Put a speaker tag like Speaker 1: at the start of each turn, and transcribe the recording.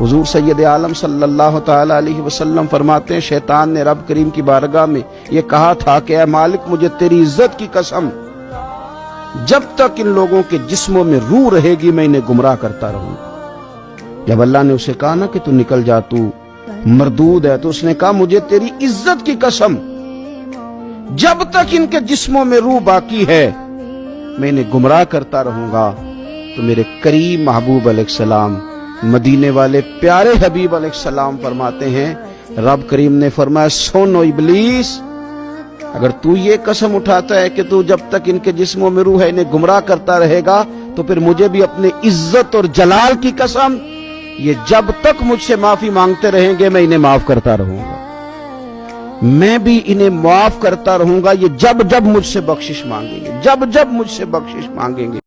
Speaker 1: हुजूर सैयद आलम सल्लल्लाहु ताला अलैहि वसल्लम फरमाते हैं, शैतान ने रब करीम की बारगाह में ये कहा था कि ऐ मालिक, मुझे तेरी इज्जत की कसम, जब तक इन लोगों के जिस्मों में रूह रहेगी मैं इन्हें गुमराह करता रहूंगा। जब अल्लाह ने उसे कहा ना कि तू निकल जा, तू मरदूद है, तो उसने कहा मुझे तेरी इज्जत की कसम, जब तक इनके जिस्मों में रूह बाकी है मैं इन्हें गुमराह करता रहूंगा। तो मेरे करीम महबूब अलैहिस्सलाम, मदीने वाले प्यारे हबीब अलैहिस्सलाम फरमाते हैं, रब करीम ने फरमाया, सुन ओ इब्लीस, अगर तू ये कसम उठाता है कि तू जब तक इनके जिस्मों में रूह है इन्हें गुमराह करता रहेगा, तो फिर मुझे भी अपने इज्जत और जलाल की कसम, ये जब तक मुझसे माफी मांगते रहेंगे मैं इन्हें माफ करता रहूंगा, मैं भी इन्हें माफ करता रहूंगा, ये जब जब मुझसे बख्शिश मांगेंगे, जब जब मुझसे बख्शिश मांगेंगे।